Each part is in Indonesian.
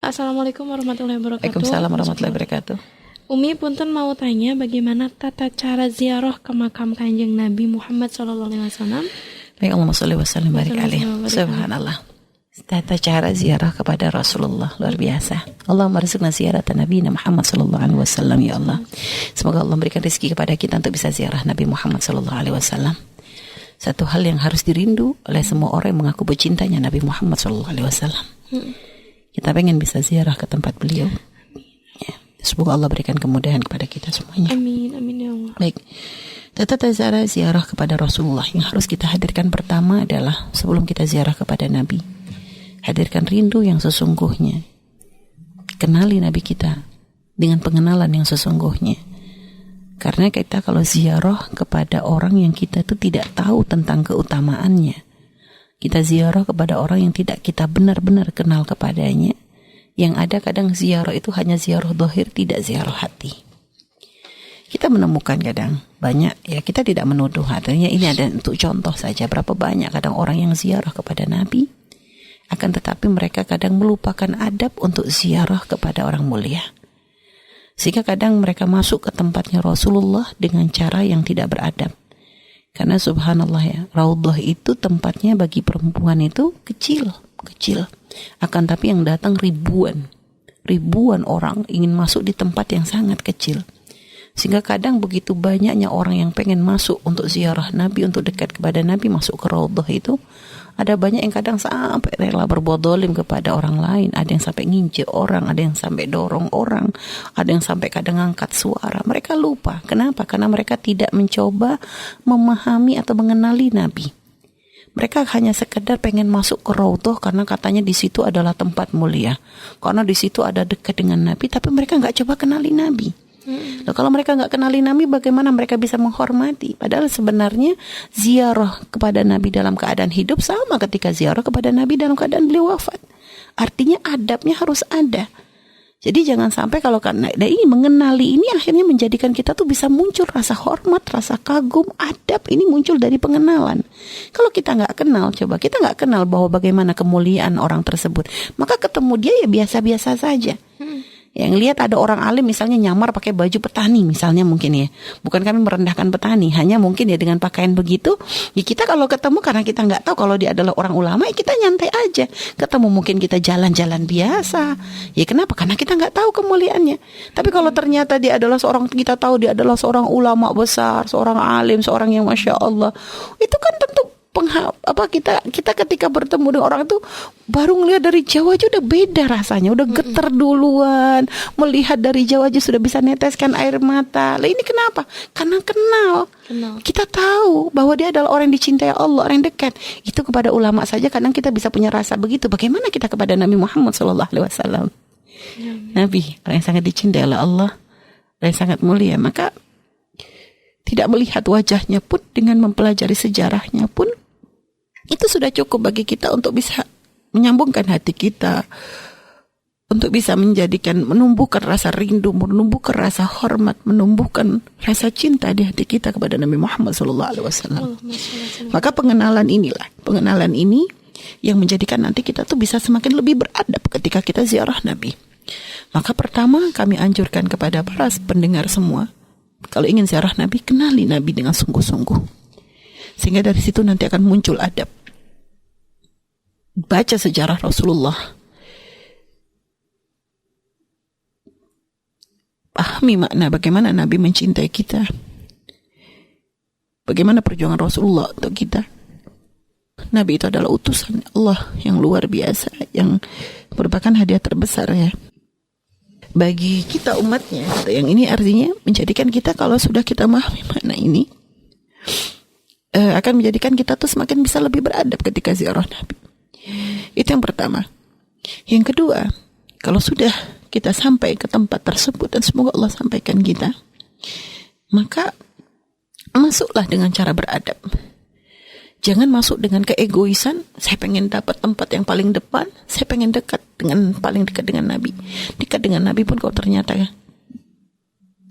Assalamualaikum warahmatullahi wabarakatuh. Waalaikumsalam warahmatullahi wabarakatuh. Umi punten mau tanya bagaimana tata cara ziarah ke makam Kanjeng Nabi Muhammad SAW. Baik, Allahumma sholli wa sallim barik alaihi. Subhanallah. Tata cara ziarah kepada Rasulullah luar biasa. Allahumma rizqna ziyarata Nabi Muhammad sallallahu alaihi wasallam ya Allah. Semoga Allah memberikan rezeki kepada kita untuk bisa ziarah Nabi Muhammad sallallahu alaihi wasallam. Satu hal yang harus dirindu oleh semua orang yang mengaku bercintanya Nabi Muhammad sallallahu alaihi wasallam. Kita pengen bisa ziarah ke tempat beliau. Ya. Semoga Allah berikan kemudahan kepada kita semuanya. Amin, amin ya Allah. Baik. Tata cara ziarah kepada Rasulullah yang harus kita hadirkan pertama adalah sebelum kita ziarah kepada Nabi, hadirkan rindu yang sesungguhnya. Kenali Nabi kita dengan pengenalan yang sesungguhnya. Karena kita kalau ziarah kepada orang yang kita itu tidak tahu tentang keutamaannya, kita ziarah kepada orang yang tidak kita benar-benar kenal kepadanya, yang ada kadang ziarah itu hanya ziarah zahir, tidak ziarah hati. Kita menemukan kadang banyak, ya kita tidak menuduh, artinya ini ada untuk contoh saja berapa banyak kadang orang yang ziarah kepada Nabi, akan tetapi mereka kadang melupakan adab untuk ziarah kepada orang mulia. Sehingga kadang mereka masuk ke tempatnya Rasulullah dengan cara yang tidak beradab. Karena subhanallah ya, Raudhah itu tempatnya bagi perempuan itu kecil. Akan tapi yang datang ribuan orang ingin masuk di tempat yang sangat kecil. Sehingga kadang begitu banyaknya orang yang pengen masuk untuk ziarah Nabi, untuk dekat kepada Nabi, masuk ke Raudhah itu, ada banyak yang kadang sampai rela berbuat dolim kepada orang lain. Ada yang sampai nginjek orang, ada yang sampai dorong orang, ada yang sampai kadang angkat suara. Mereka lupa. Kenapa? Karena mereka tidak mencoba memahami atau mengenali Nabi. Mereka hanya sekedar pengen masuk ke Raudhah karena katanya di situ adalah tempat mulia, karena di situ ada dekat dengan Nabi, tapi mereka nggak coba kenali Nabi. Nah, kalau mereka nggak kenali Nabi, bagaimana mereka bisa menghormati? Padahal sebenarnya ziarah kepada Nabi dalam keadaan hidup sama ketika ziarah kepada Nabi dalam keadaan beliau wafat. Artinya adabnya harus ada. Jadi jangan sampai kalau karena ini mengenali ini akhirnya menjadikan kita tuh bisa muncul rasa hormat, rasa kagum, adab ini muncul dari pengenalan. Kalau kita nggak kenal, coba kita nggak kenal bahwa bagaimana kemuliaan orang tersebut, maka ketemu dia ya biasa-biasa saja. Yang lihat ada orang alim misalnya nyamar pakai baju petani misalnya mungkin ya. Bukan kami merendahkan petani, hanya mungkin ya dengan pakaian begitu, ya kita kalau ketemu karena kita nggak tahu kalau dia adalah orang ulama, ya kita nyantai aja. Ketemu mungkin kita jalan-jalan biasa. Ya kenapa? Karena kita nggak tahu kemuliaannya. Tapi kalau ternyata dia adalah seorang, kita tahu dia adalah seorang ulama besar, seorang alim, seorang yang masya Allah, itu kan tentu kita ketika bertemu dengan orang itu baru ngelihat dari jauh aja udah beda rasanya, udah getar duluan, melihat dari jauh aja sudah bisa neteskan air mata. Lah ini kenapa? Karena kenal. Kita tahu bahwa dia adalah orang yang dicintai Allah, orang yang dekat. Itu kepada ulama saja kadang kita bisa punya rasa begitu. Bagaimana kita kepada Nabi Muhammad SAW? Nabi, orang yang sangat dicintai oleh Allah, orang yang sangat mulia. Maka tidak melihat wajahnya pun, dengan mempelajari sejarahnya pun, itu sudah cukup bagi kita untuk bisa menyambungkan hati kita, untuk bisa menumbuhkan rasa rindu, menumbuhkan rasa hormat, menumbuhkan rasa cinta di hati kita kepada Nabi Muhammad SAW. Maka pengenalan ini yang menjadikan nanti kita tuh bisa semakin lebih beradab ketika kita ziarah Nabi. Maka pertama kami anjurkan kepada para pendengar semua, kalau ingin ziarah Nabi, kenali Nabi dengan sungguh-sungguh. Sehingga dari situ nanti akan muncul adab. Baca sejarah Rasulullah. Pahami makna bagaimana Nabi mencintai kita. Bagaimana perjuangan Rasulullah untuk kita. Nabi itu adalah utusan Allah yang luar biasa, yang merupakan hadiah terbesar ya bagi kita umatnya. Yang ini artinya menjadikan kita, kalau sudah kita memahami makna ini, akan menjadikan kita tuh semakin bisa lebih beradab ketika ziarah Nabi. Itu yang pertama. Yang kedua, kalau sudah kita sampai ke tempat tersebut, dan semoga Allah sampaikan kita, maka masuklah dengan cara beradab. Jangan masuk dengan keegoisan, saya pengen dapat tempat yang paling depan, saya pengen paling dekat dengan Nabi. Dekat dengan Nabi pun kalau ternyata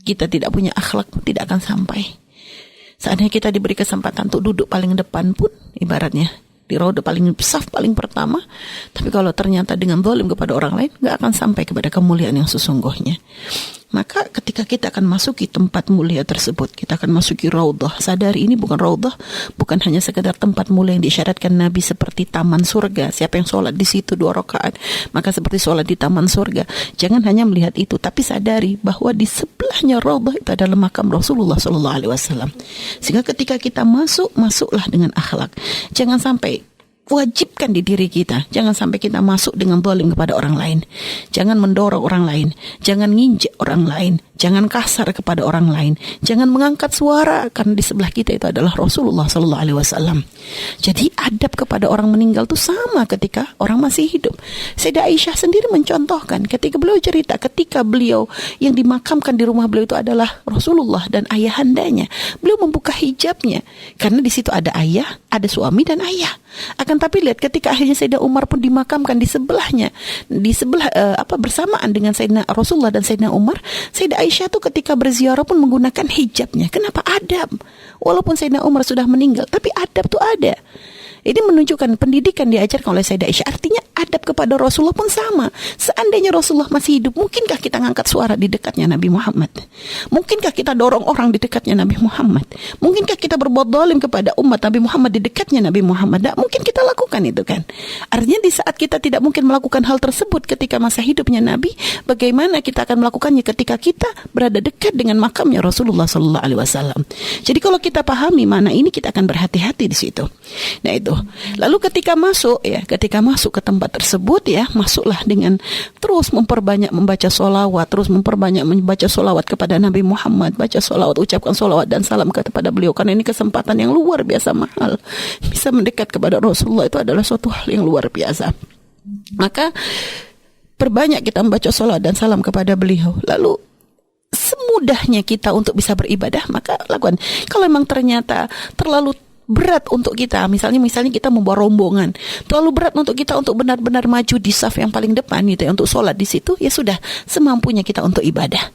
kita tidak punya akhlak, tidak akan sampai. Seandainya kita diberi kesempatan untuk duduk paling depan pun, ibaratnya di roda paling saf paling pertama. Tapi kalau ternyata dengan zalim kepada orang lain, nggak akan sampai kepada kemuliaan yang sesungguhnya. Maka ketika kita akan masuki tempat mulia tersebut, kita akan masuki raudhah. Sadari ini bukan raudhah, bukan hanya sekedar tempat mulia yang disyaratkan Nabi seperti taman surga. Siapa yang sholat di situ 2 rakaat, maka seperti sholat di taman surga. Jangan hanya melihat itu, tapi sadari bahwa di sebelahnya raudhah itu adalah makam Rasulullah SAW. Sehingga ketika kita masuklah dengan akhlak. Jangan sampai wajibkan di diri kita, jangan sampai kita masuk dengan zalim kepada orang lain, jangan mendorong orang lain, jangan nginjek orang lain, jangan kasar kepada orang lain, jangan mengangkat suara, karena di sebelah kita itu adalah Rasulullah SAW. Jadi adab kepada orang meninggal itu sama ketika orang masih hidup. Sayyidah Aisyah sendiri mencontohkan ketika beliau cerita, ketika beliau yang dimakamkan di rumah beliau itu adalah Rasulullah dan ayahandanya, beliau membuka hijabnya karena di situ ada ayah, ada suami dan ayah. Akan tapi lihat ketika akhirnya Sayyidina Umar pun dimakamkan di sebelahnya, bersamaan dengan Sayyidina Rasulullah dan Sayyidina Umar, Sayyidah Aisyah tuh ketika berziarah pun menggunakan hijabnya. Kenapa? Adab. Walaupun Sayyidina Umar sudah meninggal, tapi adab tuh ada. Ini menunjukkan pendidikan diajarkan oleh Sayyidah Aisyah. Artinya adab kepada Rasulullah pun sama. Seandainya Rasulullah masih hidup, mungkinkah kita ngangkat suara di dekatnya Nabi Muhammad? Mungkinkah kita dorong orang di dekatnya Nabi Muhammad? Mungkinkah kita berbuat zalim kepada umat Nabi Muhammad di dekatnya Nabi Muhammad? Tidak mungkin kita lakukan itu kan. Artinya di saat kita tidak mungkin melakukan hal tersebut ketika masa hidupnya Nabi, bagaimana kita akan melakukannya ketika kita berada dekat dengan makamnya Rasulullah SAW? Jadi kalau kita pahami mana ini, kita akan berhati-hati di situ. Nah itu. Lalu ketika masuk ke tempat tersebut ya, masuklah dengan terus memperbanyak membaca sholawat, terus memperbanyak membaca sholawat kepada Nabi Muhammad, baca sholawat, ucapkan sholawat dan salam kepada beliau, karena ini kesempatan yang luar biasa mahal. Bisa mendekat kepada Rasulullah itu adalah suatu hal yang luar biasa. Maka perbanyak kita membaca sholawat dan salam kepada beliau. Lalu semudahnya kita untuk bisa beribadah, maka lakukan. Kalau memang ternyata terlalu berat untuk kita, misalnya kita membawa rombongan, terlalu berat untuk kita untuk benar-benar maju di saf yang paling depan gitu ya, untuk sholat di situ, ya sudah, semampunya kita untuk ibadah.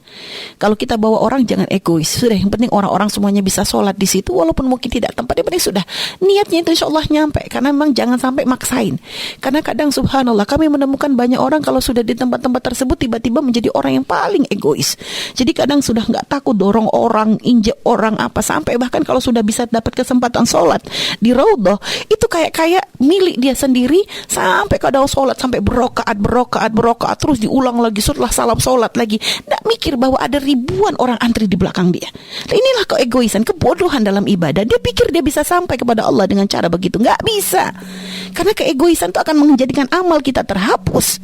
Kalau kita bawa orang, jangan egois, sudah, yang penting orang-orang semuanya bisa sholat di situ, walaupun mungkin tidak tempat, yang penting sudah niatnya itu insya Allah nyampe. Karena memang jangan sampai maksain, karena kadang subhanallah kami menemukan banyak orang kalau sudah di tempat-tempat tersebut tiba-tiba menjadi orang yang paling egois. Jadi kadang sudah nggak takut dorong orang, injek orang apa, sampai bahkan kalau sudah bisa dapat kesempatan sholat di raudhah itu kayak milik dia sendiri, sampai kadang sholat sampai berokaat terus diulang lagi setelah salam sholat lagi, nggak mikir bahwa ada ribuan orang antri di belakang dia. Nah, inilah keegoisan, kebodohan dalam ibadah. Dia pikir dia bisa sampai kepada Allah dengan cara begitu, nggak bisa, karena keegoisan itu akan menjadikan amal kita terhapus.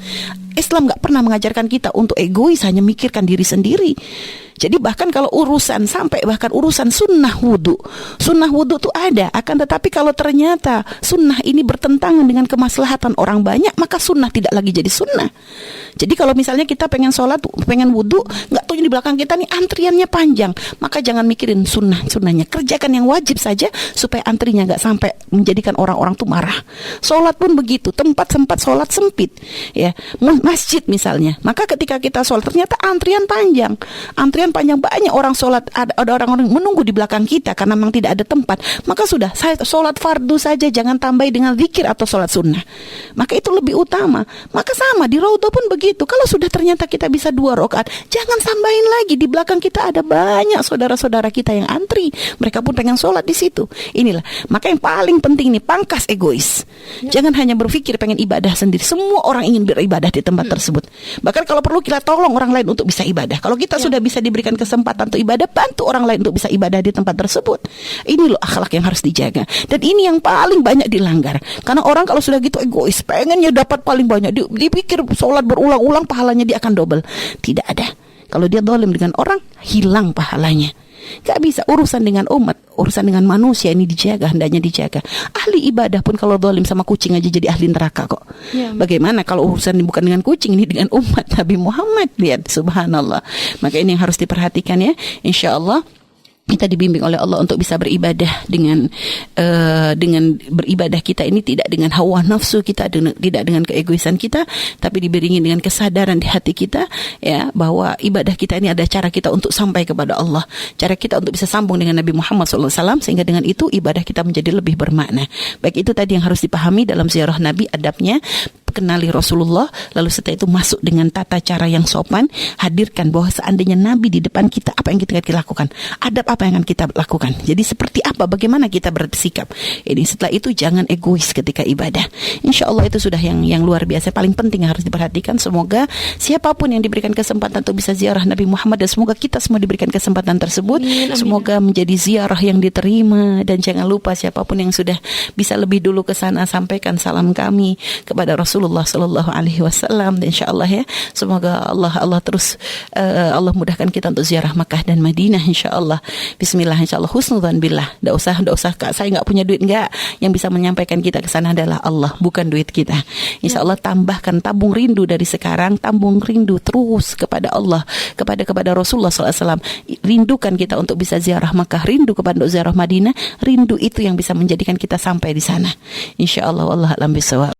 Islam nggak pernah mengajarkan kita untuk egois, hanya mikirkan diri sendiri. Jadi bahkan kalau urusan sunnah wudhu itu ada, akan tetapi kalau ternyata sunnah ini bertentangan dengan kemaslahatan orang banyak, maka sunnah tidak lagi jadi sunnah. Jadi kalau misalnya kita pengen sholat, pengen wudhu, nggak tahu di belakang kita nih antriannya panjang, maka jangan mikirin sunnahnya, kerjakan yang wajib saja supaya antrinya nggak sampai menjadikan orang-orang tuh marah. Sholat pun begitu, tempat sholat sempit, ya, masjid misalnya, maka ketika kita sholat ternyata antrian panjang, banyak orang sholat, ada orang-orang menunggu di belakang kita karena memang tidak ada tempat, maka sudah, saya sholat fardu saja, jangan tambahi dengan zikir atau sholat sunnah, maka itu lebih utama. Maka sama di raudhah pun begitu, kalau sudah ternyata kita bisa 2 rakaat, jangan tambahin lagi, di belakang kita ada banyak saudara-saudara kita yang antri, mereka pun pengen sholat di situ. Inilah, maka yang paling penting nih, pangkas egois, jangan hanya berpikir pengen ibadah sendiri. Semua orang ingin beribadah di tempat tersebut, bahkan kalau perlu kita tolong orang lain untuk bisa ibadah. Kalau kita sudah bisa diberikan kesempatan untuk ibadah, bantu orang lain untuk bisa ibadah di tempat tersebut. Ini loh akhlak yang harus dijaga, dan ini yang paling banyak dilanggar, karena orang kalau sudah gitu egois, pengennya dapat paling banyak, dipikir sholat berulang-ulang pahalanya dia akan double. Tidak ada. Kalau dia zalim dengan orang, hilang pahalanya. Gak bisa. Urusan dengan umat, urusan dengan manusia ini dijaga, hendaknya dijaga. Ahli ibadah pun kalau zalim sama kucing aja jadi ahli neraka kok. Ya, bagaimana kalau urusan ini bukan dengan kucing, ini dengan umat Nabi Muhammad. Lihat, subhanallah. Maka ini yang harus diperhatikan ya. Insya Allah Kita dibimbing oleh Allah untuk bisa beribadah dengan beribadah kita ini tidak dengan hawa nafsu kita, tidak dengan keegoisan kita, tapi dibiringi dengan kesadaran di hati kita, ya, bahwa ibadah kita ini ada cara kita untuk sampai kepada Allah, cara kita untuk bisa sambung dengan Nabi Muhammad SAW, sehingga dengan itu ibadah kita menjadi lebih bermakna. Baik, itu tadi yang harus dipahami dalam ziarah Nabi, adabnya. Kenali Rasulullah, lalu setelah itu masuk dengan tata cara yang sopan, hadirkan bahwa seandainya Nabi di depan kita, apa yang kita lakukan, adab apa yang akan kita lakukan, jadi seperti apa, bagaimana kita bersikap. Ini setelah itu jangan egois ketika ibadah. Insya Allah itu sudah yang luar biasa, paling penting yang harus diperhatikan. Semoga siapapun yang diberikan kesempatan untuk bisa ziarah Nabi Muhammad, dan semoga kita semua diberikan kesempatan tersebut. Amin, amin. Semoga menjadi ziarah yang diterima, dan jangan lupa siapapun yang sudah bisa lebih dulu ke sana, sampaikan salam kami kepada Rasulullah Sallallahu Alaihi Wasallam. Dan insyaallah ya, semoga Allah terus Allah mudahkan kita untuk ziarah Makkah dan Madinah insyaallah. Bismillah, insyaallah husnudzan billah. Enggak usah Kak, saya enggak punya duit, enggak. Yang bisa menyampaikan kita ke sana adalah Allah, bukan duit kita. Insyaallah tambahkan, tabung rindu dari sekarang, tabung rindu terus kepada Allah, kepada Rasulullah SAW. Rindukan kita untuk bisa ziarah Makkah, rindu kepada ziarah Madinah, rindu itu yang bisa menjadikan kita sampai di sana. Insyaallah, wallahu a'lam bishawab.